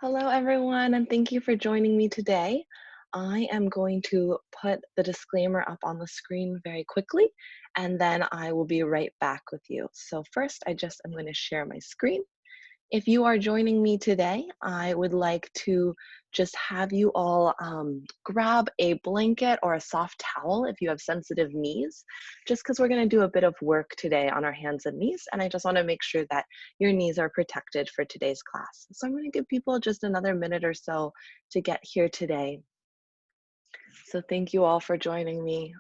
Hello, everyone, and thank you for joining me today. I am going to put the disclaimer up on the screen very quickly, and then I will be right back with you. So first, I just am going to share my screen. If you are joining me today, I would like to just have you all grab a blanket or a soft towel if you have sensitive knees, just because we're going to do a bit of work today on our hands and knees, and I just want to make sure that your knees are protected for today's class. So I'm going to give people just another minute or so to get here today. So thank you all for joining me.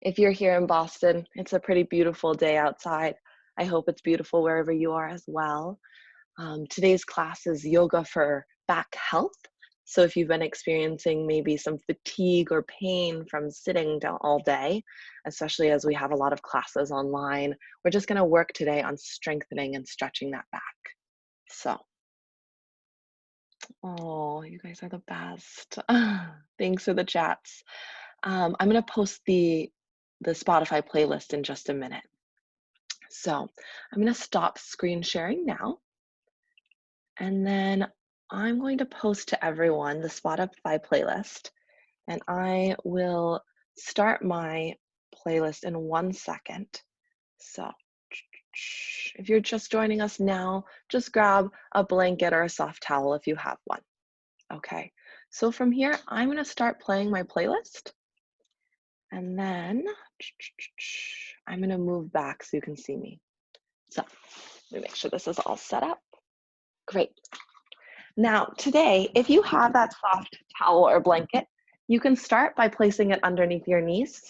If you're here in Boston, it's a pretty beautiful day outside. I hope it's beautiful wherever you are as well. Today's class is yoga for back health. So if you've been experiencing maybe some fatigue or pain from sitting down all day, especially as we have a lot of classes online, we're just going to work today on strengthening and stretching that back. So, oh, you guys are the best. Thanks for the chats. I'm going to post the Spotify playlist in just a minute. So I'm going to stop screen sharing now. And then I'm going to post to everyone the Spotify playlist, and I will start my playlist in 1 second. So if you're just joining us now, just grab a blanket or a soft towel if you have one. Okay, so from here, I'm going to start playing my playlist, and then I'm going to move back so you can see me. So let me make sure this is all set up. Great. Now, today, if you have that soft towel or blanket, you can start by placing it underneath your knees.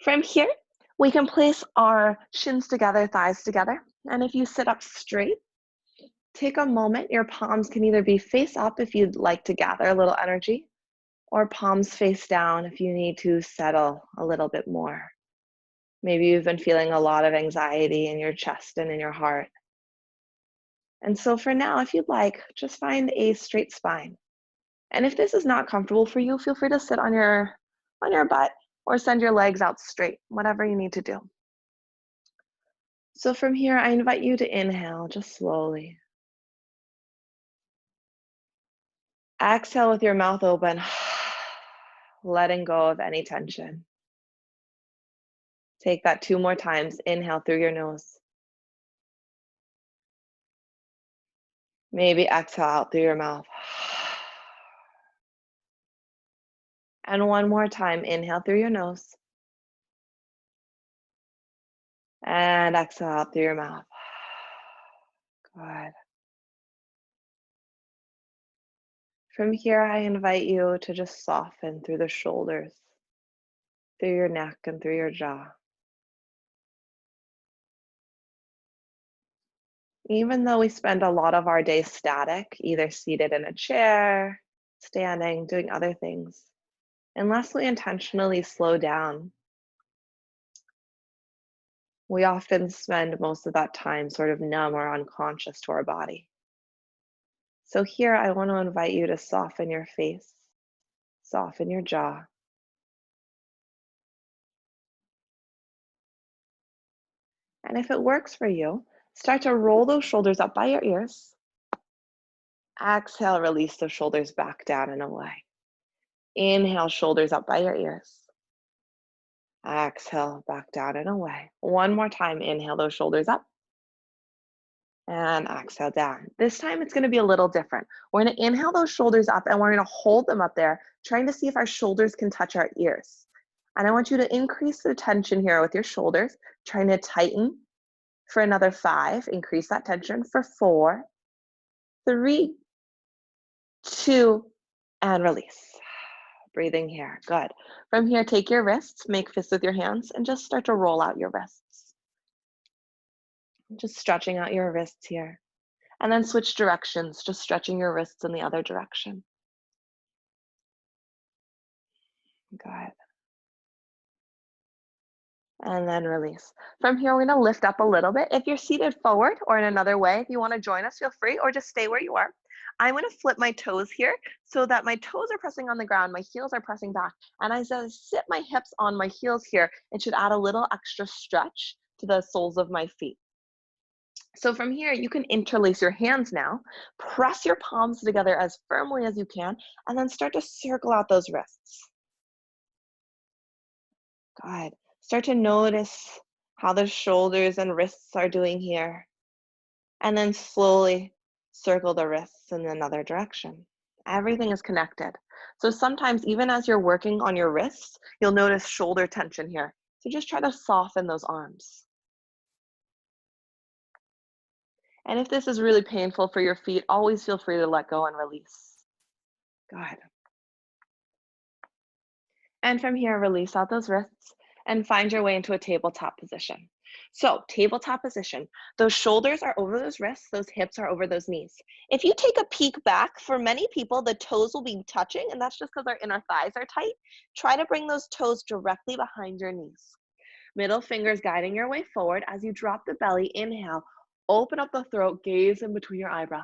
From here, we can place our shins together, thighs together. And if you sit up straight, take a moment. Your palms can either be face up if you'd like to gather a little energy, or palms face down if you need to settle a little bit more. Maybe you've been feeling a lot of anxiety in your chest and in your heart. And so for now, if you'd like, just find a straight spine. And if this is not comfortable for you, feel free to sit on your butt or send your legs out straight, whatever you need to do. So from here, I invite you to inhale just slowly. Exhale with your mouth open, letting go of any tension. Take that 2 more times. Inhale through your nose. Maybe exhale out through your mouth. And 1 more time. Inhale through your nose. And exhale out through your mouth. Good. From here, I invite you to just soften through the shoulders, through your neck, and through your jaw. Even though we spend a lot of our day static, either seated in a chair, standing, doing other things, unless we intentionally slow down, we often spend most of that time sort of numb or unconscious to our body. So here, I want to invite you to soften your face, soften your jaw. And if it works for you, start to roll those shoulders up by your ears. Exhale, release the shoulders back down and away. Inhale, shoulders up by your ears. Exhale, back down and away. 1 more time, inhale those shoulders up. And exhale down. This time it's gonna be a little different. We're gonna inhale those shoulders up and we're gonna hold them up there, trying to see if our shoulders can touch our ears. And I want you to increase the tension here with your shoulders, trying to tighten for another 5, increase that tension for 4, 3, 2, and release. Breathing here, good. From here, take your wrists, make fists with your hands, and just start to roll out your wrists. Just stretching out your wrists here. And then switch directions, just stretching your wrists in the other direction. Good. And then release. From here, we're gonna lift up a little bit. If you're seated forward or in another way, if you wanna join us, feel free, or just stay where you are. I'm gonna flip my toes here so that my toes are pressing on the ground, my heels are pressing back. And as I sit my hips on my heels here, it should add a little extra stretch to the soles of my feet. So from here, you can interlace your hands now, press your palms together as firmly as you can, and then start to circle out those wrists. Good. Start to notice how the shoulders and wrists are doing here, and then slowly circle the wrists in another direction. Everything is connected. So sometimes even as you're working on your wrists, you'll notice shoulder tension here. So just try to soften those arms. And if this is really painful for your feet, always feel free to let go and release. Good. And from here, release out those wrists and find your way into a tabletop position. So, tabletop position, those shoulders are over those wrists, those hips are over those knees. If you take a peek back, for many people, the toes will be touching, and that's just because our inner thighs are tight. Try to bring those toes directly behind your knees. Middle fingers guiding your way forward as you drop the belly. Inhale, open up the throat, gaze in between your eyebrows.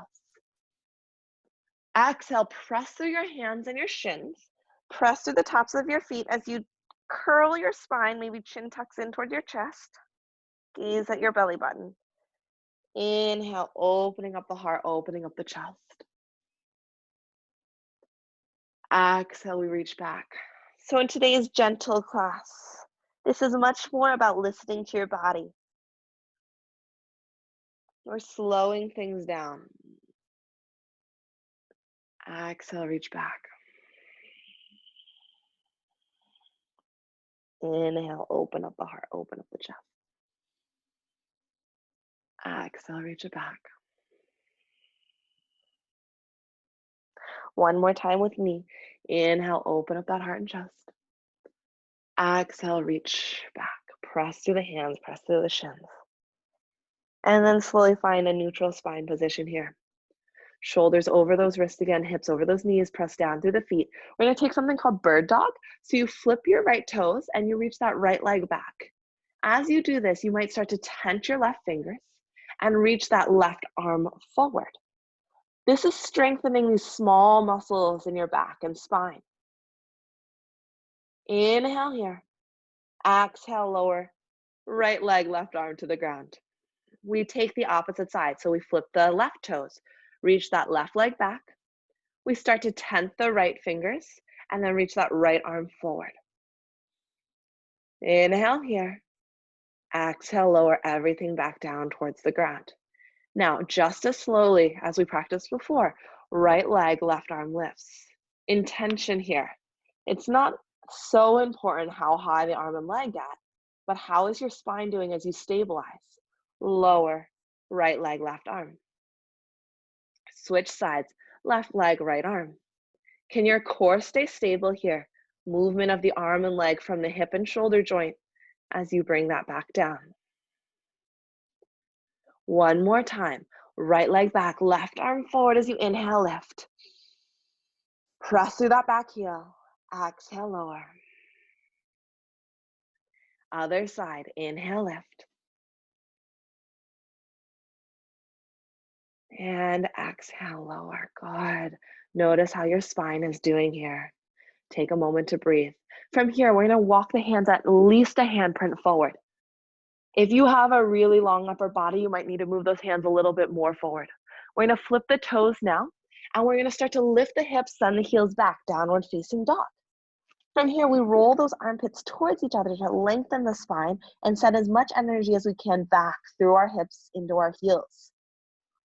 Exhale, press through your hands and your shins. Press through the tops of your feet as you curl your spine, maybe chin tucks in toward your chest. Gaze at your belly button. Inhale, opening up the heart, opening up the chest. Exhale, we reach back. So in today's gentle class, this is much more about listening to your body. We're slowing things down. Exhale, reach back. Inhale, open up the heart, open up the chest. Exhale, reach it back. One more time with me. Inhale, open up that heart and chest. Exhale, reach back. Press through the hands, press through the shins. And then slowly find a neutral spine position here. Shoulders over those wrists again, hips over those knees, press down through the feet. We're gonna take something called bird dog. So you flip your right toes and you reach that right leg back. As you do this, you might start to tense your left fingers and reach that left arm forward. This is strengthening these small muscles in your back and spine. Inhale here. Exhale, lower. Right leg, left arm to the ground. We take the opposite side. So we flip the left toes, reach that left leg back. We start to tense the right fingers and then reach that right arm forward. Inhale here. Exhale, lower everything back down towards the ground. Now, just as slowly as we practiced before, right leg, left arm lifts. Intention here. It's not so important how high the arm and leg get, but how is your spine doing as you stabilize? Lower, right leg, left arm. Switch sides, left leg, right arm. Can your core stay stable here? Movement of the arm and leg from the hip and shoulder joint as you bring that back down. One more time. Right leg back, left arm forward as you inhale, lift. Press through that back heel. Exhale, lower. Other side, inhale, lift. And exhale, lower. Good. Notice how your spine is doing here. Take a moment to breathe. From here, we're gonna walk the hands at least a handprint forward. If you have a really long upper body, you might need to move those hands a little bit more forward. We're gonna flip the toes now, and we're gonna start to lift the hips, send the heels back, downward facing dog. From here, we roll those armpits towards each other to lengthen the spine and send as much energy as we can back through our hips into our heels.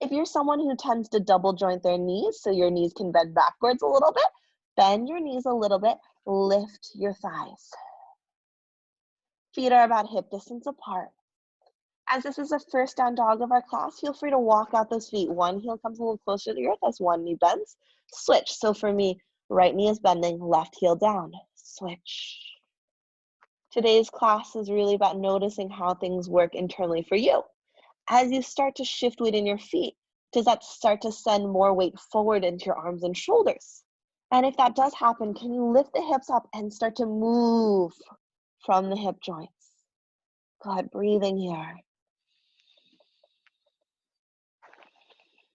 If you're someone who tends to double joint their knees, so your knees can bend backwards a little bit, bend your knees a little bit, lift your thighs. Feet are about hip distance apart. As this is the first down dog of our class, feel free to walk out those feet. One heel comes a little closer to the earth as one knee bends. Switch. So for me, right knee is bending, left heel down. Switch. Today's class is really about noticing how things work internally for you. As you start to shift weight in your feet, does that start to send more weight forward into your arms and shoulders? And if that does happen, can you lift the hips up and start to move from the hip joints? Good, breathing here.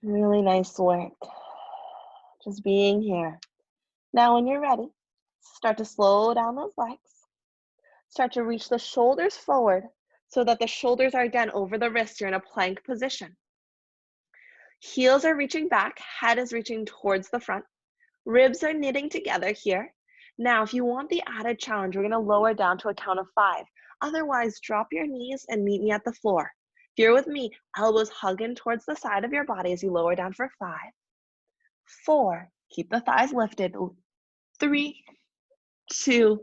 Really nice work. Just being here. Now, when you're ready, start to slow down those legs. Start to reach the shoulders forward so that the shoulders are again over the wrists. You're in a plank position. Heels are reaching back, head is reaching towards the front. Ribs are knitting together here. Now, if you want the added challenge, we're going to lower down to a count of 5. Otherwise, drop your knees and meet me at the floor. If you're with me, elbows hugging towards the side of your body as you lower down for 5, 4, keep the thighs lifted, 3, 2,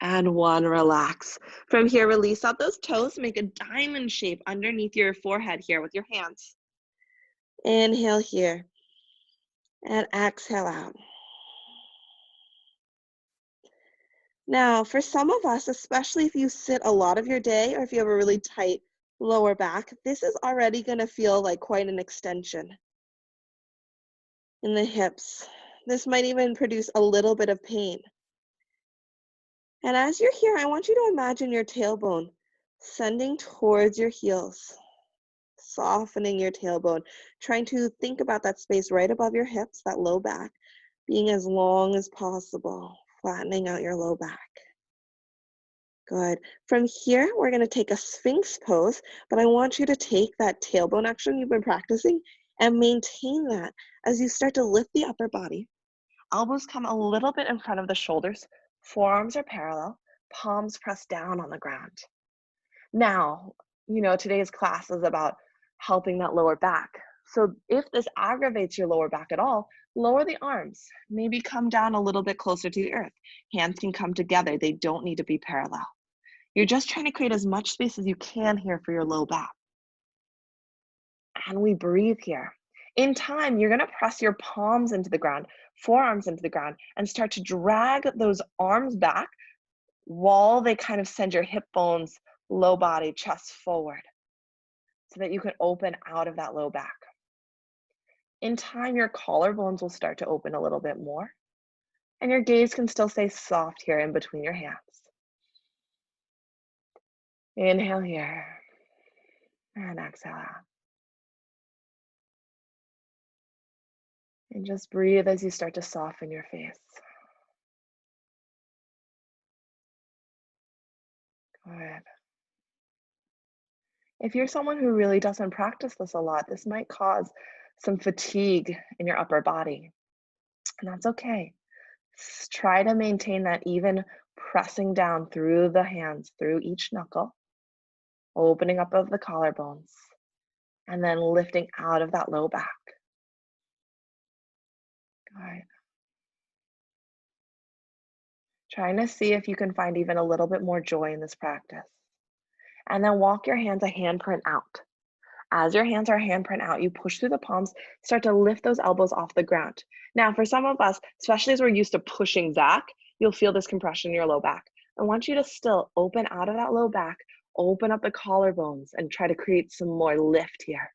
and 1, relax. From here, release out those toes, make a diamond shape underneath your forehead here with your hands. Inhale here, and exhale out. Now, for some of us, especially if you sit a lot of your day or if you have a really tight lower back, this is already going to feel like quite an extension in the hips. This might even produce a little bit of pain. And as you're here, I want you to imagine your tailbone sending towards your heels, softening your tailbone, trying to think about that space right above your hips, that low back, being as long as possible, flattening out your low back. Good. From here, we're going to take a Sphinx pose, but I want you to take that tailbone action you've been practicing and maintain that as you start to lift the upper body. Elbows come a little bit in front of the shoulders, forearms are parallel, palms press down on the ground. Now, today's class is about helping that lower back. So if this aggravates your lower back at all, lower the arms. Maybe come down a little bit closer to the earth. Hands can come together. They don't need to be parallel. You're just trying to create as much space as you can here for your low back. And we breathe here. In time, you're going to press your palms into the ground, forearms into the ground, and start to drag those arms back while they kind of send your hip bones, low body, chest forward so that you can open out of that low back. In time, your collarbones will start to open a little bit more, and your gaze can still stay soft here in between your hands. Inhale here, and exhale out. And just breathe as you start to soften your face. Good. If you're someone who really doesn't practice this a lot, this might cause some fatigue in your upper body, and that's okay. Try to maintain that even pressing down through the hands, through each knuckle, opening up of the collarbones, and then lifting out of that low back. Good. Trying to see if you can find even a little bit more joy in this practice. And then walk your hands a handprint out. As your hands are handprint out, you push through the palms, start to lift those elbows off the ground. Now, for some of us, especially as we're used to pushing back, you'll feel this compression in your low back. I want you to still open out of that low back, open up the collarbones, and try to create some more lift here.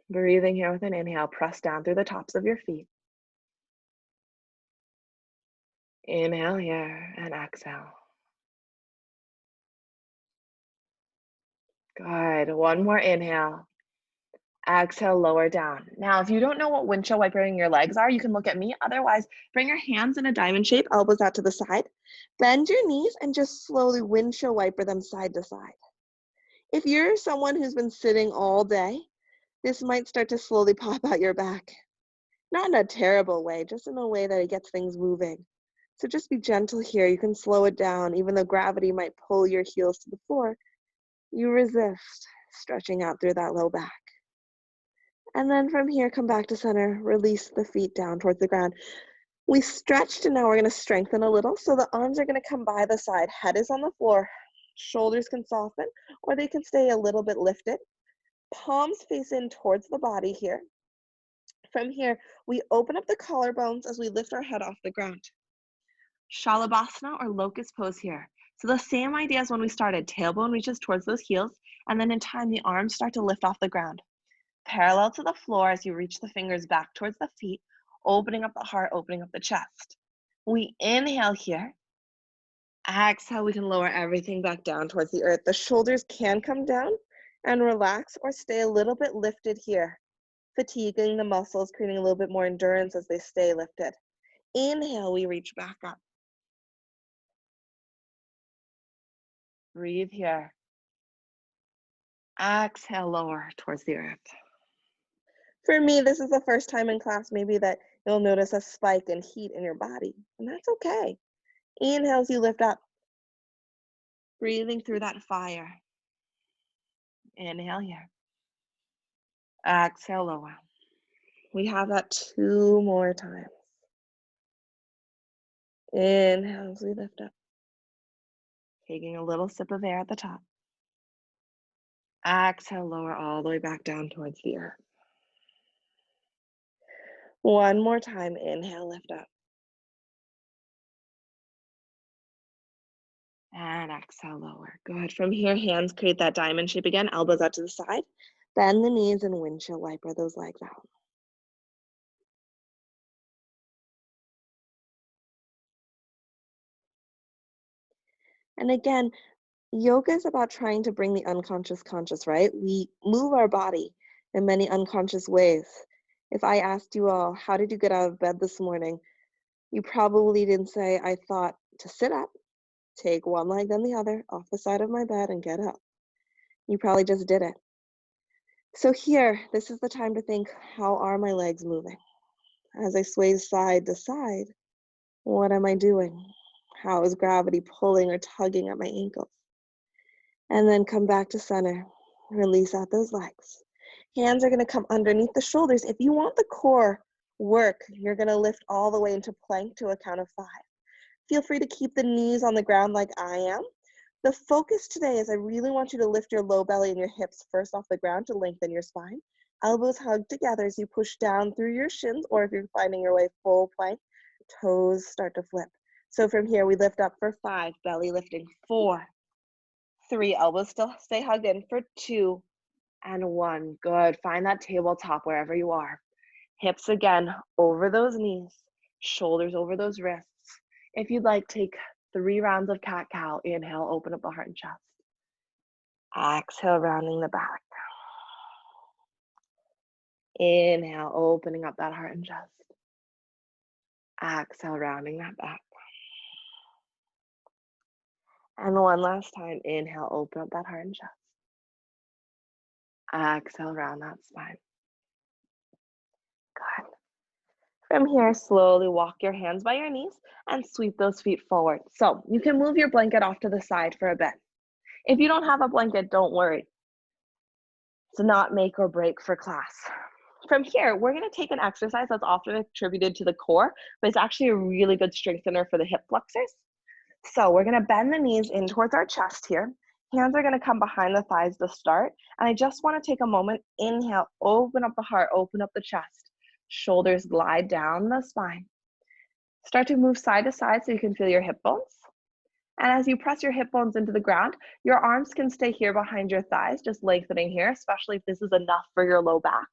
Breathing here with an inhale, press down through the tops of your feet. Inhale here and exhale. Good. One more inhale. Exhale, lower down. Now, if you don't know what windshield wipering your legs are, you can look at me. Otherwise, bring your hands in a diamond shape, elbows out to the side. Bend your knees and just slowly windshield wiper them side to side. If you're someone who's been sitting all day, this might start to slowly pop out your back. Not in a terrible way, just in a way that it gets things moving. So just be gentle here. You can slow it down. Even though gravity might pull your heels to the floor, you resist, stretching out through that low back. And then from here, come back to center, release the feet down towards the ground. We stretched and now we're gonna strengthen a little. So the arms are gonna come by the side, head is on the floor, shoulders can soften, or they can stay a little bit lifted. Palms face in towards the body here. From here, we open up the collarbones as we lift our head off the ground. Shalabhasana or locust pose here. So the same idea as when we started, tailbone reaches towards those heels, and then in time, the arms start to lift off the ground. Parallel to the floor as you reach the fingers back towards the feet, opening up the heart, opening up the chest. We inhale here. Exhale, we can lower everything back down towards the earth. The shoulders can come down and relax or stay a little bit lifted here, fatiguing the muscles, creating a little bit more endurance as they stay lifted. Inhale, we reach back up. Breathe here. Exhale, lower towards the earth. For me, this is the first time in class maybe that you'll notice a spike in heat in your body, and that's okay. Inhale as you lift up. Breathing through that fire. Inhale here. Exhale, lower. We have that 2 more times. Inhale as we lift up. Taking a little sip of air at the top. Exhale, lower all the way back down towards the earth. One more time. Inhale, lift up. And exhale, lower. Good. From here, hands create that diamond shape again. Elbows out to the side. Bend the knees and windshield wiper those legs out. And again, yoga is about trying to bring the unconscious conscious, right? We move our body in many unconscious ways. If I asked you all, how did you get out of bed this morning? You probably didn't say, I thought to sit up, take one leg then the other off the side of my bed and get up. You probably just did it. So here, this is the time to think, how are my legs moving? As I sway side to side, what am I doing? How is gravity pulling or tugging at my ankles? And then come back to center. Release out those legs. Hands are gonna come underneath the shoulders. If you want the core work, you're gonna lift all the way into plank to a count of 5. Feel free to keep the knees on the ground like I am. The focus today is I really want you to lift your low belly and your hips first off the ground to lengthen your spine. Elbows hug together as you push down through your shins, or if you're finding your way full plank, toes start to flip. So from here, we lift up for 5, belly lifting, 4, 3, elbows still stay hugged in for 2, and 1. Good. Find that tabletop wherever you are. Hips again over those knees, shoulders over those wrists. If you'd like, take 3 rounds of cat-cow. Inhale, open up the heart and chest. Exhale, rounding the back. Inhale, opening up that heart and chest. Exhale, rounding that back. And one last time, inhale, open up that heart and chest. Exhale, round that spine. Good. From here, slowly walk your hands by your knees and sweep those feet forward. So you can move your blanket off to the side for a bit. If you don't have a blanket, don't worry. It's not make or break for class. From here, we're going to take an exercise that's often attributed to the core, but it's actually a really good strengthener for the hip flexors. So we're going to bend the knees in towards our chest here. Hands are going to come behind the thighs to start. And I just want to take a moment. Inhale, open up the heart, open up the chest. Shoulders glide down the spine. Start to move side to side so you can feel your hip bones. And as you press your hip bones into the ground, your arms can stay here behind your thighs, just lengthening here, especially if this is enough for your low back.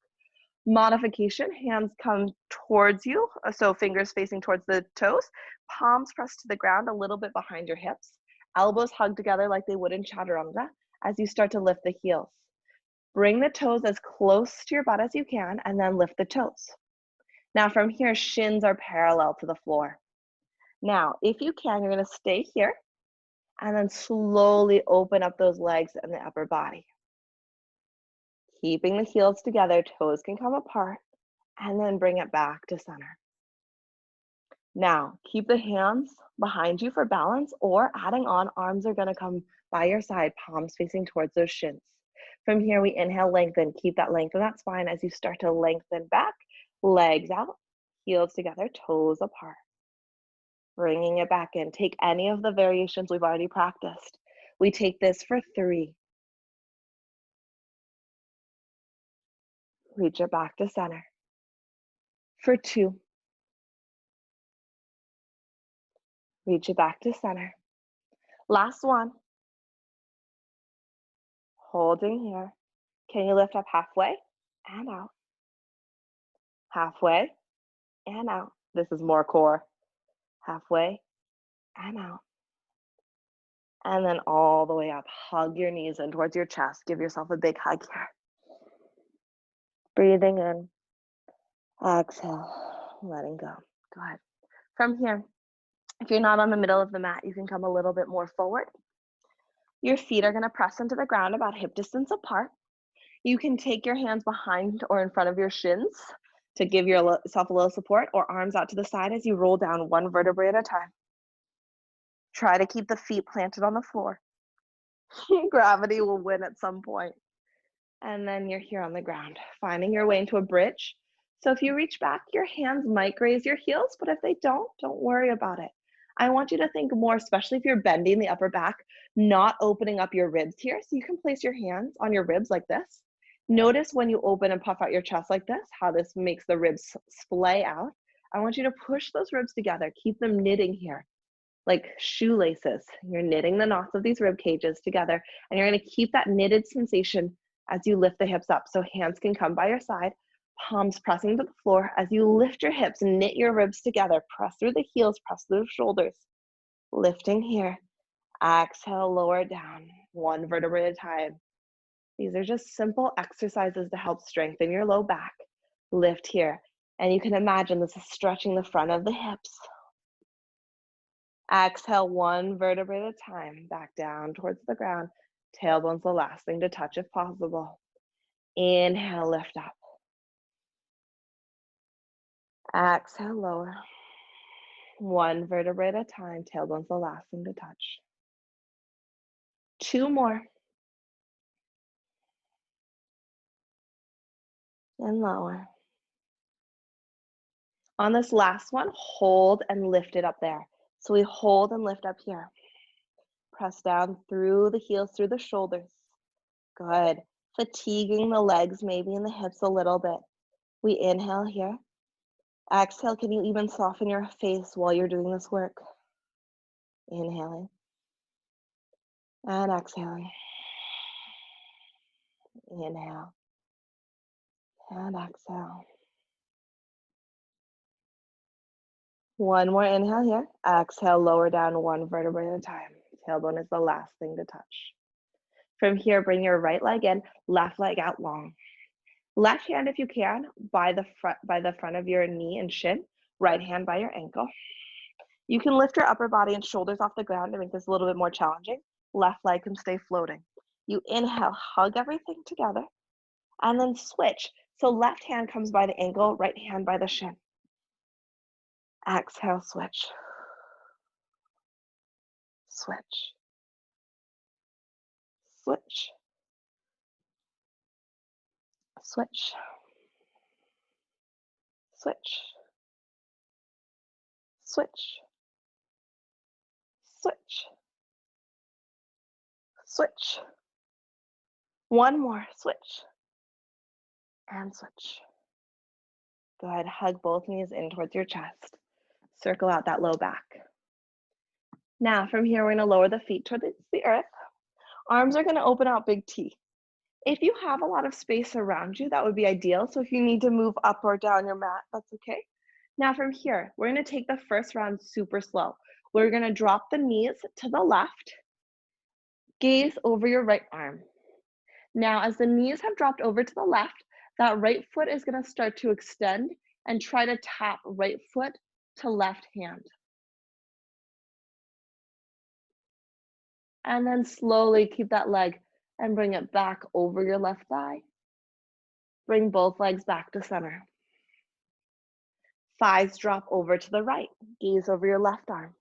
Modification, hands come towards you, so fingers facing towards the toes, palms pressed to the ground a little bit behind your hips, elbows hugged together like they would in chaturanga as you start to lift the heels. Bring the toes as close to your butt as you can and then lift the toes. Now from here, shins are parallel to the floor. Now, if you can, you're gonna stay here and then slowly open up those legs and the upper body. Keeping the heels together, toes can come apart, and then bring it back to center. Now, keep the hands behind you for balance, or adding on, arms are gonna come by your side, palms facing towards those shins. From here, we inhale, lengthen. Keep that length in that spine as you start to lengthen back, legs out, heels together, toes apart. Bringing it back in. Take any of the variations we've already practiced. We take this for 3. Reach it back to center. For 2. Reach it back to center. Last one. Holding here. Can you lift up halfway and out? Halfway and out. This is more core. Halfway and out. And then all the way up. Hug your knees in towards your chest. Give yourself a big hug here. Breathing in. Exhale. Letting go. Good. From here, if you're not on the middle of the mat, you can come a little bit more forward. Your feet are gonna press into the ground about hip distance apart. You can take your hands behind or in front of your shins to give yourself a little support, or arms out to the side as you roll down one vertebrae at a time. Try to keep the feet planted on the floor. Gravity will win at some point. And then you're here on the ground, finding your way into a bridge. So if you reach back, your hands might graze your heels, but if they don't worry about it. I want you to think more, especially if you're bending the upper back, not opening up your ribs here. So you can place your hands on your ribs like this. Notice when you open and puff out your chest like this, how this makes the ribs splay out. I want you to push those ribs together. Keep them knitting here, like shoelaces. You're knitting the knots of these rib cages together, and you're gonna keep that knitted sensation as you lift the hips up. So hands can come by your side, palms pressing to the floor. As you lift your hips, knit your ribs together, press through the heels, press through the shoulders. Lifting here. Exhale, lower down, one vertebrae at a time. These are just simple exercises to help strengthen your low back. Lift here. And you can imagine this is stretching the front of the hips. Exhale, one vertebrae at a time, back down towards the ground. Tailbone's the last thing to touch if possible. Inhale, lift up. Exhale, lower. One vertebrae at a time, tailbone's the last thing to touch. Two more. And lower. On this last one, hold and lift it up there. So we hold and lift up here. Press down through the heels, through the shoulders. Good. Fatiguing the legs, maybe in the hips a little bit. We inhale here. Exhale, can you even soften your face while you're doing this work? Inhaling. And exhaling. Inhale. And exhale. One more inhale here. Exhale, lower down one vertebrae at a time. Tailbone is the last thing to touch. From here, bring your right leg in, left leg out long. Left hand, if you can, by the front of your knee and shin. Right hand by your ankle. You can lift your upper body and shoulders off the ground to make this a little bit more challenging. Left leg can stay floating. You inhale, hug everything together, and then switch. So left hand comes by the ankle, right hand by the shin. Exhale, switch. Switch. Switch. Switch. Switch. Switch. Switch. Switch. One more, switch. And switch. Good, hug both knees in towards your chest. Circle out that low back. Now from here, we're gonna lower the feet towards the earth. Arms are gonna open out big T. If you have a lot of space around you, that would be ideal. So if you need to move up or down your mat, that's okay. Now from here, we're gonna take the first round super slow. We're gonna drop the knees to the left, gaze over your right arm. Now, as the knees have dropped over to the left, that right foot is gonna start to extend and try to tap right foot to left hand. And then slowly keep that leg and bring it back over your left thigh. Bring both legs back to center. Thighs drop over to the right. Gaze over your left arm.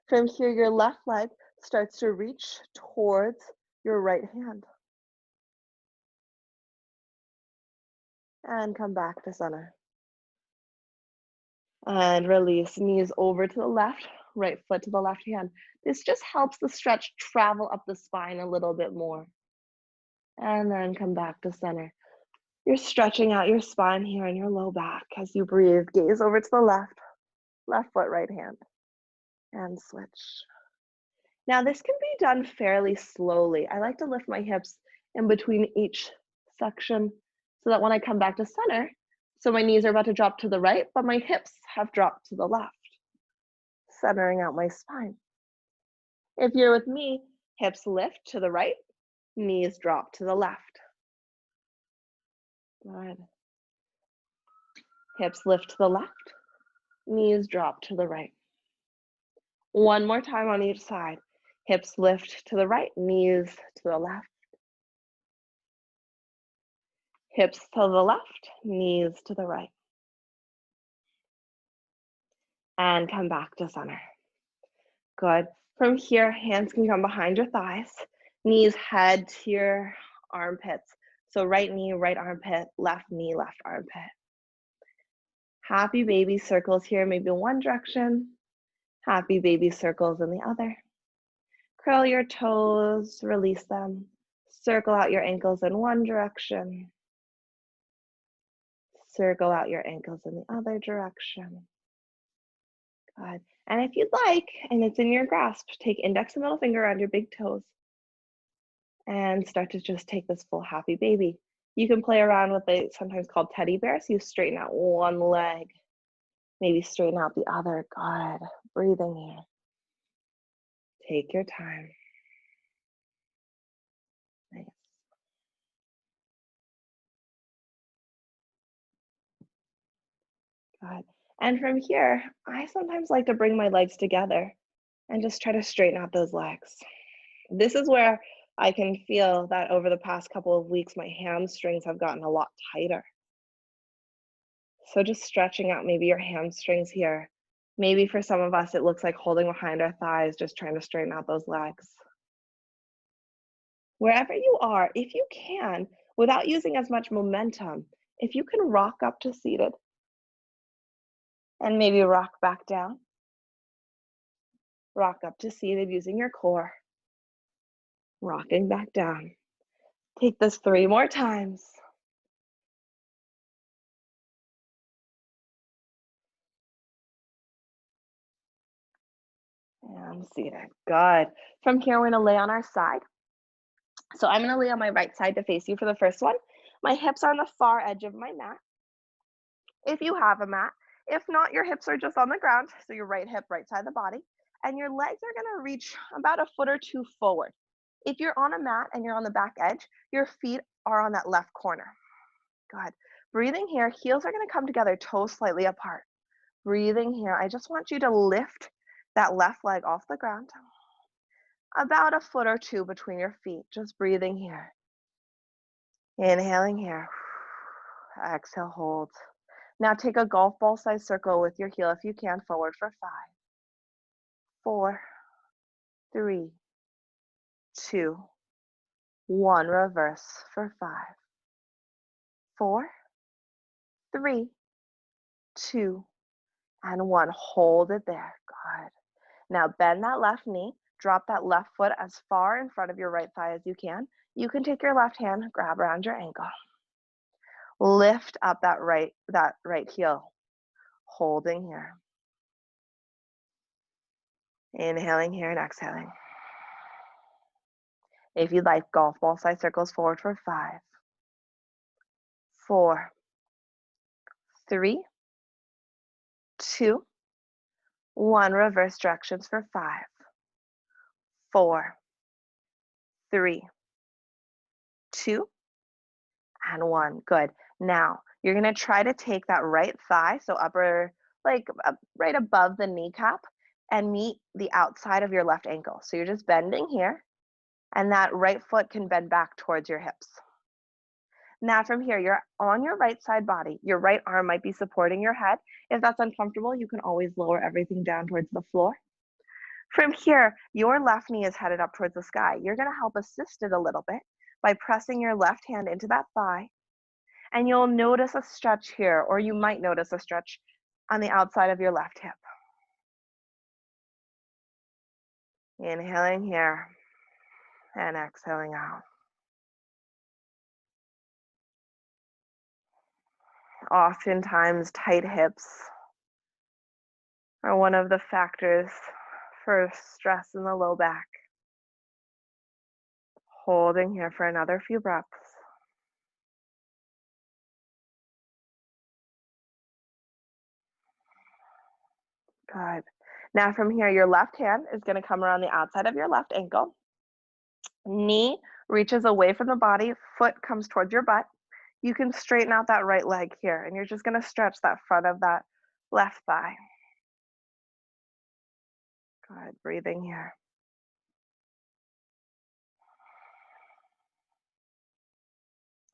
From here, your left leg starts to reach towards your right hand. And come back to center. And release, knees over to the left, right foot to the left hand. This just helps the stretch travel up the spine a little bit more. And then come back to center. You're stretching out your spine here in your low back as you breathe. Gaze over to the left, left foot, right hand, and switch. Now this can be done fairly slowly. I like to lift my hips in between each section so that when I come back to center, so my knees are about to drop to the right, but my hips have dropped to the left, centering out my spine. If you're with me, hips lift to the right, knees drop to the left. Good. Hips lift to the left, knees drop to the right. One more time on each side. Hips lift to the right, knees to the left. Hips to the left, knees to the right. And come back to center. Good. From here, hands can come behind your thighs. Knees head to your armpits. So right knee, right armpit, left knee, left armpit. Happy baby circles here, maybe in one direction. Happy baby circles in the other. Curl your toes, release them. Circle out your ankles in one direction. Circle out your ankles in the other direction. Good. And if you'd like, and it's in your grasp, take index and middle finger on your big toes and start to just take this full happy baby. You can play around with it, sometimes called teddy bear. So you straighten out one leg, maybe straighten out the other. Good. Breathing here. Take your time. Nice. Good. And from here, I sometimes like to bring my legs together and just try to straighten out those legs. This is where I can feel that over the past couple of weeks, my hamstrings have gotten a lot tighter. So just stretching out maybe your hamstrings here. Maybe for some of us, it looks like holding behind our thighs, just trying to straighten out those legs. Wherever you are, if you can, without using as much momentum, if you can rock up to seated and maybe rock back down, rock up to seated using your core, rocking back down. Take this 3 more times. And seated. Good. From here, we're going to lay on our side. So I'm going to lay on my right side to face you for the first one. My hips are on the far edge of my mat. If you have a mat, if not, your hips are just on the ground. So your right hip, right side of the body, and your legs are going to reach about a foot or two forward. If you're on a mat and you're on the back edge, your feet are on that left corner. Good. Breathing here, heels are going to come together, toes slightly apart. Breathing here, I just want you to lift that left leg off the ground. About a foot or two between your feet, just breathing here. Inhaling here. Exhale, hold. Now take a golf ball size circle with your heel if you can, forward for 5, 4, 3, 2, 1. Reverse for 5, 4, 3, 2, and 1. Hold it there. Good. Now bend that left knee. Drop that left foot as far in front of your right thigh as you can. You can take your left hand, grab around your ankle. Lift up that right heel. Holding here. Inhaling here and exhaling. If you'd like, golf ball size circles forward for 5, 4, 3, 2, 1. Reverse directions for 5, 4, 3, 2, and 1. Good. Now, you're going to try to take that right thigh, so upper, like right above the kneecap, and meet the outside of your left ankle. So you're just bending here, and that right foot can bend back towards your hips. Now from here, you're on your right side body. Your right arm might be supporting your head. If that's uncomfortable, you can always lower everything down towards the floor. From here, your left knee is headed up towards the sky. You're going to help assist it a little bit by pressing your left hand into that thigh. And you'll notice a stretch here, or you might notice a stretch on the outside of your left hip. Inhaling here and exhaling out. Oftentimes, tight hips are one of the factors for stress in the low back. Holding here for another few breaths. Good. Now from here, your left hand is going to come around the outside of your left ankle. Knee reaches away from the body, foot comes towards your butt. You can straighten out that right leg here, and you're just going to stretch that front of that left thigh. Good. Breathing here.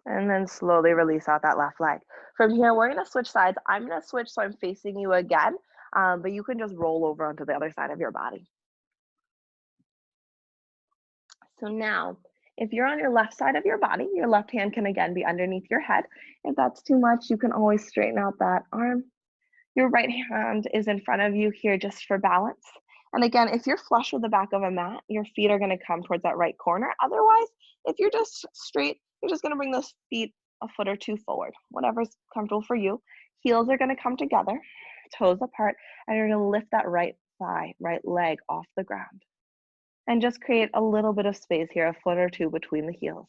And then slowly release out that left leg. From here, we're gonna switch sides. I'm gonna switch so I'm facing you again, but you can just roll over onto the other side of your body. So now, if you're on your left side of your body, your left hand can again be underneath your head. If that's too much, you can always straighten out that arm. Your right hand is in front of you here just for balance. And again, if you're flush with the back of a mat, your feet are gonna come towards that right corner. Otherwise, if you're just straight, you're just gonna bring those feet a foot or two forward, whatever's comfortable for you. Heels are gonna come together, toes apart, and you're gonna lift that right thigh, right leg off the ground. And just create a little bit of space here, a foot or two between the heels.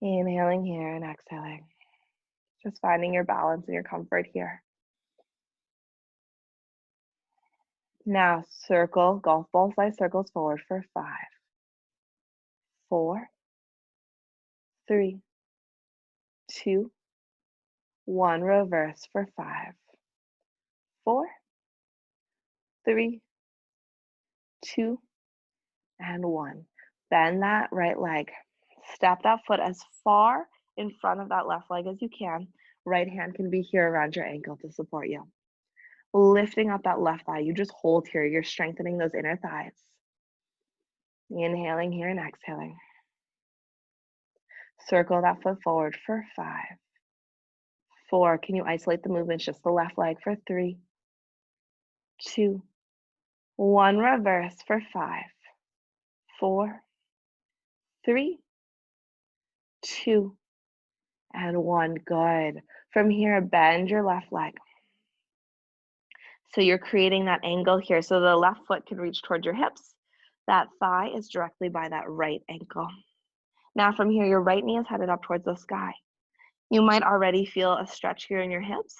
Inhaling here and exhaling. Just finding your balance and your comfort here. Now circle, golf ball size circles forward for 5, 4, 3, 2, 1. Reverse for 5, 4, 3, 2, and 1. Bend that right leg. Step that foot as far in front of that left leg as you can. Right hand can be here around your ankle to support you. Lifting up that left thigh. You just hold here. You're strengthening those inner thighs. Inhaling here and exhaling. Circle that foot forward for 5, 4. Can you isolate the movements? Just the left leg for 3, 2, 1. Reverse for 5, 4, 3, 2, and 1. Good. From here, bend your left leg. So you're creating that angle here. So the left foot can reach towards your hips. That thigh is directly by that right ankle. Now from here, your right knee is headed up towards the sky. You might already feel a stretch here in your hips.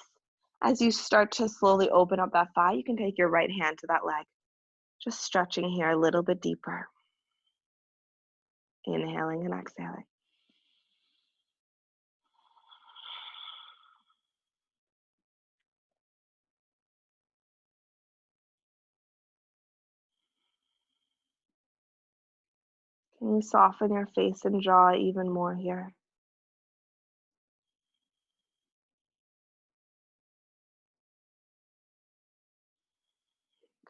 As you start to slowly open up that thigh, you can take your right hand to that leg. Just stretching here a little bit deeper. Inhaling and exhaling. Can you soften your face and jaw even more here?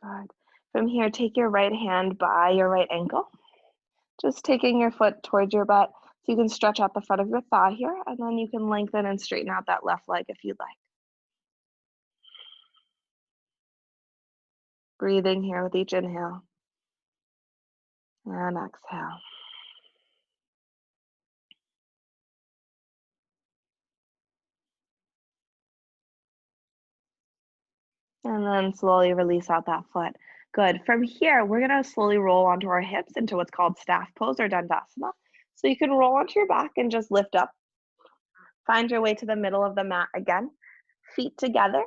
Good. From here, take your right hand by your right ankle. Just taking your foot towards your butt so you can stretch out the front of your thigh here, and then you can lengthen and straighten out that left leg if you'd like. Breathing here with each inhale and exhale. And then slowly release out that foot. Good. From here, we're gonna slowly roll onto our hips into what's called staff pose or Dandasana. So you can roll onto your back and just lift up. Find your way to the middle of the mat again. Feet together.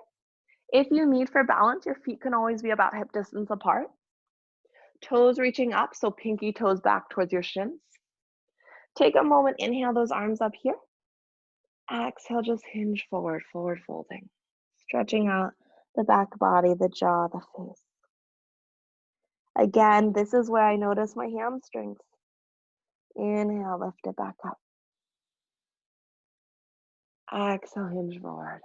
If you need for balance, your feet can always be about hip distance apart. Toes reaching up, so pinky toes back towards your shins. Take a moment, inhale those arms up here. Exhale, just hinge forward, forward folding. Stretching out the back body, the jaw, the face. Again, this is where I notice my hamstrings. Inhale, lift it back up. Exhale, hinge forward.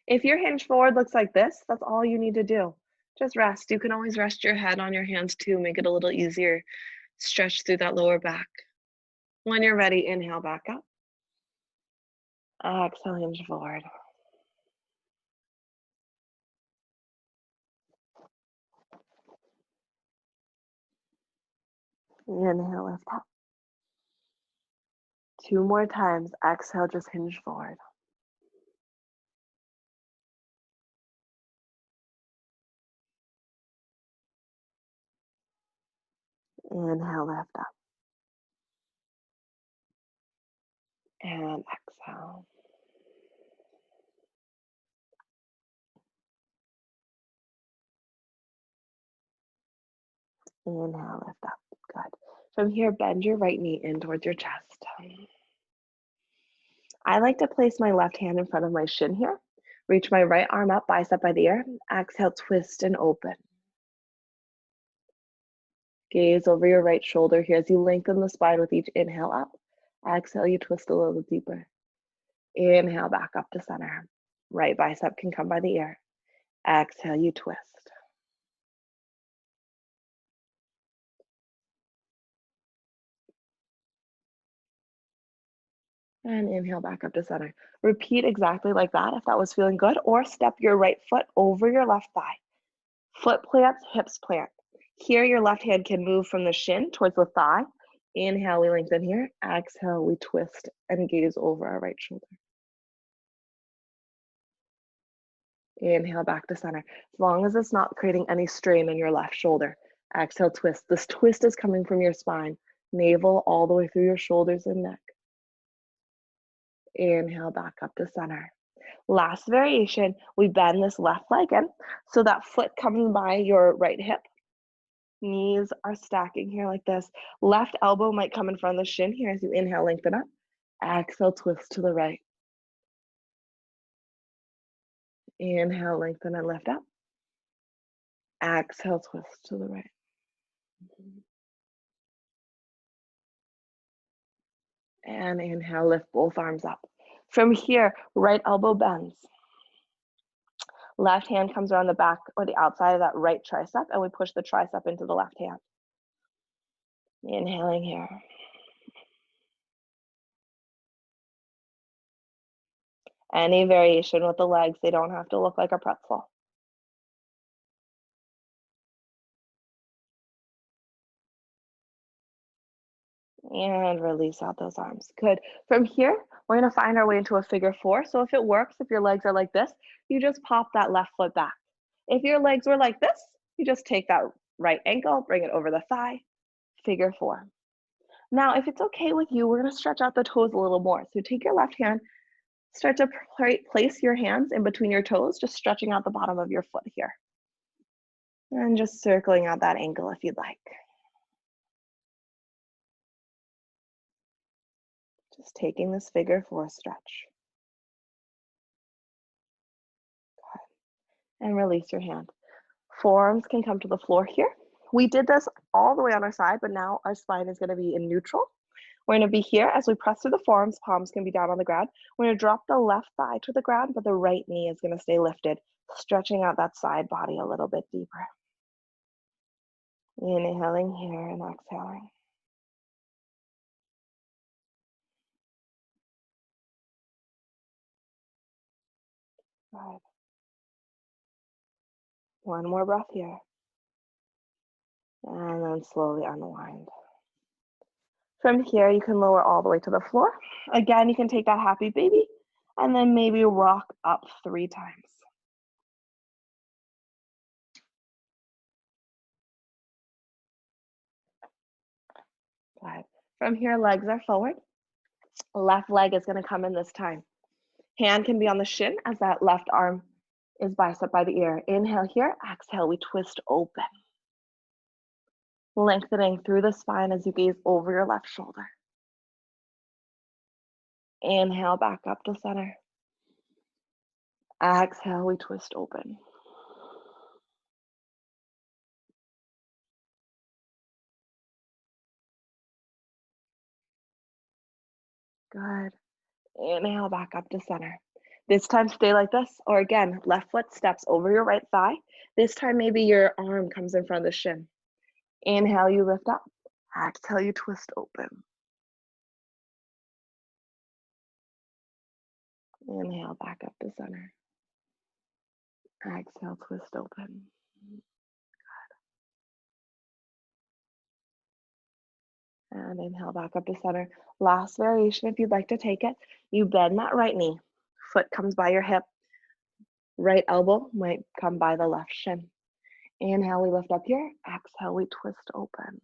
If your hinge forward looks like this, that's all you need to do. Just rest. You can always rest your head on your hands too, make it a little easier. Stretch through that lower back. When you're ready, inhale back up. Exhale, hinge forward. Inhale, lift up. 2 more times. Exhale, just hinge forward. Inhale, lift up. And exhale. Inhale, lift up. Good. From here, bend your right knee in towards your chest. I like to place my left hand in front of my shin here. Reach my right arm up, bicep by the ear. Exhale, twist and open. Gaze over your right shoulder here as you lengthen the spine with each inhale up. Exhale, you twist a little deeper. Inhale, back up to center. Right bicep can come by the ear. Exhale, you twist. And inhale back up to center. Repeat exactly like that if that was feeling good, or step your right foot over your left thigh. Foot plants, hips plant. Here, your left hand can move from the shin towards the thigh. Inhale, we lengthen here. Exhale, we twist and gaze over our right shoulder. Inhale back to center. As long as it's not creating any strain in your left shoulder. Exhale, twist. This twist is coming from your spine, navel all the way through your shoulders and neck. Inhale back up to center. Last variation, we bend this left leg in so that foot comes by your right hip. Knees are stacking here like this. Left elbow might come in front of the shin here as you inhale, lengthen up. Exhale, twist to the right. Inhale, lengthen and lift up. Exhale, twist to the right. And inhale, lift both arms up. From here, right elbow bends. Left hand comes around the back or the outside of that right tricep, and we push the tricep into the left hand. Inhaling here. Any variation with the legs, they don't have to look like a pretzel. And release out those arms. Good. From here, we're going to find our way into a figure four. So if it works, if your legs are like this, you just pop that left foot back. If your legs were like this, you just take that right ankle, bring it over the thigh, figure four. Now, if it's okay with you, we're going to stretch out the toes a little more. So take your left hand, start to place your hands in between your toes, just stretching out the bottom of your foot here. And just circling out that ankle if you'd like. Just taking this figure four stretch. And release your hand. Forearms can come to the floor here. We did this all the way on our side, but now our spine is going to be in neutral. We're going to be here as we press through the forearms, palms can be down on the ground. We're going to drop the left thigh to the ground, but the right knee is going to stay lifted, stretching out that side body a little bit deeper. Inhaling here and exhaling. Good. One more breath here. And then slowly unwind. From here, you can lower all the way to the floor. Again, you can take that happy baby and then maybe rock up 3 times. Good. From here, legs are forward. Left leg is going to come in this time. Hand can be on the shin as that left arm is bicep by the ear. Inhale here, exhale, we twist open. Lengthening through the spine as you gaze over your left shoulder. Inhale back up to center. Exhale, we twist open. Good. Inhale back up to center. This time stay like this, or again, left foot steps over your right thigh. This time maybe your arm comes in front of the shin. Inhale, you lift up. Exhale, you twist open. Inhale back up to center. Exhale, twist open. And inhale back up to center. Last variation, if you'd like to take it, you bend that right knee. Foot comes by your hip. Right elbow might come by the left shin. Inhale, we lift up here. Exhale, we twist open.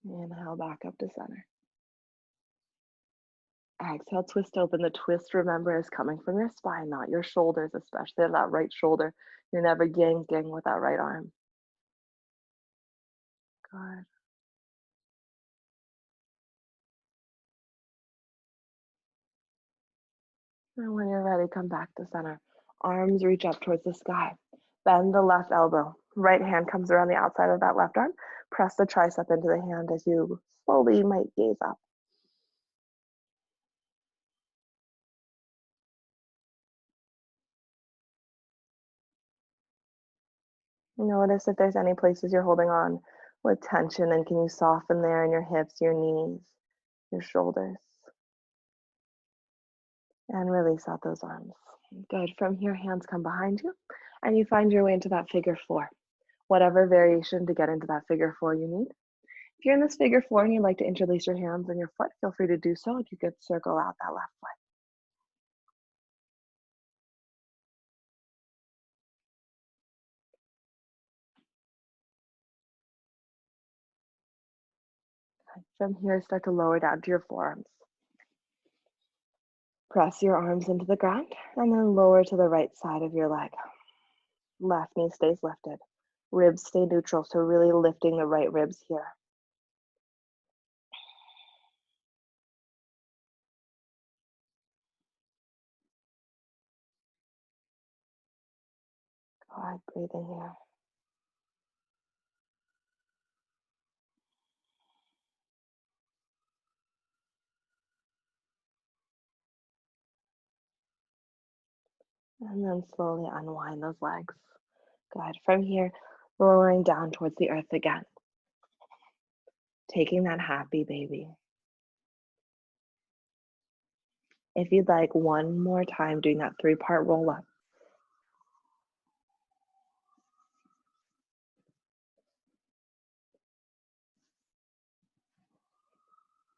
Inhale back up to center. Exhale, twist open. The twist, remember, is coming from your spine, not your shoulders, especially that right shoulder. You're never gang with that right arm. Good. And when you're ready, come back to center. Arms reach up towards the sky. Bend the left elbow. Right hand comes around the outside of that left arm. Press the tricep into the hand as you slowly might gaze up. Notice if there's any places you're holding on with tension, and can you soften there in your hips, your knees, your shoulders. And release out those arms. Good. From here, hands come behind you, and you find your way into that figure four. Whatever variation to get into that figure four you need. If you're in this figure four and you'd like to interlace your hands on your foot, feel free to do so. If you could circle out that left foot. From here, start to lower down to your forearms. Press your arms into the ground and then lower to the right side of your leg. Left knee stays lifted. Ribs stay neutral, so really lifting the right ribs here. Good, breathing here. And then slowly unwind those legs. Good. From here, lowering down towards the earth again. Taking that happy baby. If you'd like, one more time doing that 3-part roll up.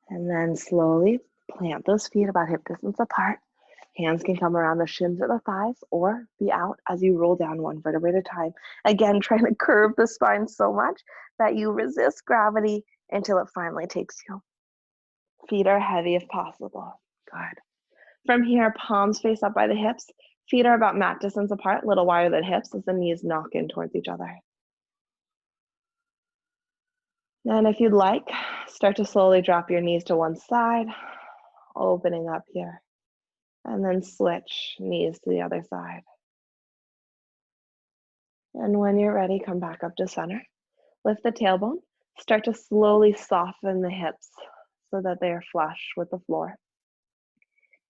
And then slowly plant those feet about hip distance apart. Hands can come around the shins or the thighs or be out as you roll down one vertebrae at a time. Again, trying to curve the spine so much that you resist gravity until it finally takes you. Feet are heavy if possible. Good. From here, palms face up by the hips. Feet are about mat distance apart, a little wider than hips as the knees knock in towards each other. And if you'd like, start to slowly drop your knees to one side, opening up here. And then switch knees to the other side. And when you're ready, come back up to center. Lift the tailbone. Start to slowly soften the hips so that they are flush with the floor.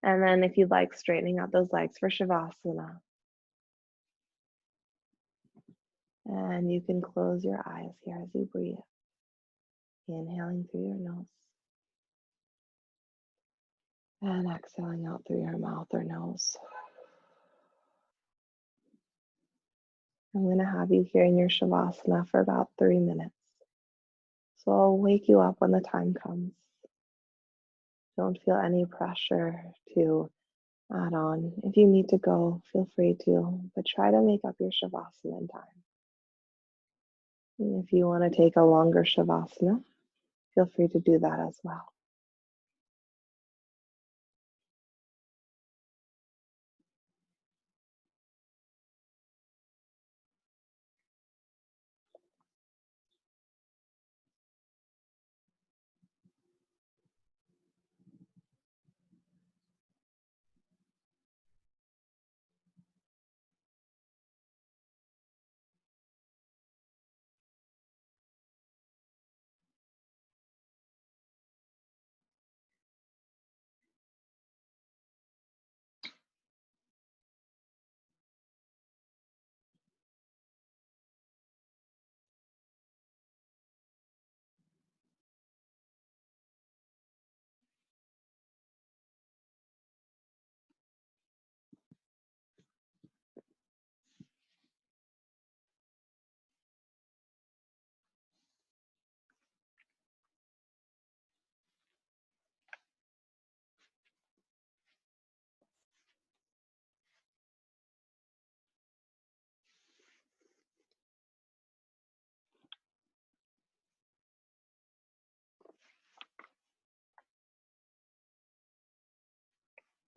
And then if you'd like, straightening out those legs for Shavasana. And you can close your eyes here as you breathe. Inhaling through your nose. And exhaling out through your mouth or nose. I'm going to have you here in your Shavasana for about 3 minutes. So I'll wake you up when the time comes. Don't feel any pressure to add on. If you need to go, feel free to, but try to make up your Shavasana in time. And if you want to take a longer Shavasana, feel free to do that as well.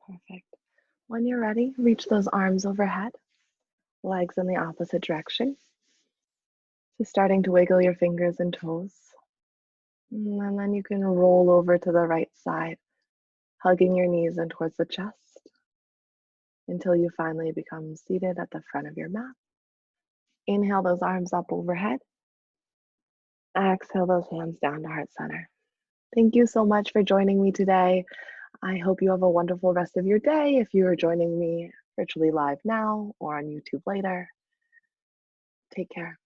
Perfect. When you're ready, reach those arms overhead, legs in the opposite direction. So starting to wiggle your fingers and toes. And then you can roll over to the right side, hugging your knees in towards the chest until you finally become seated at the front of your mat. Inhale those arms up overhead. Exhale those hands down to heart center. Thank you so much for joining me today. I hope you have a wonderful rest of your day if you are joining me virtually live now or on YouTube later. Take care.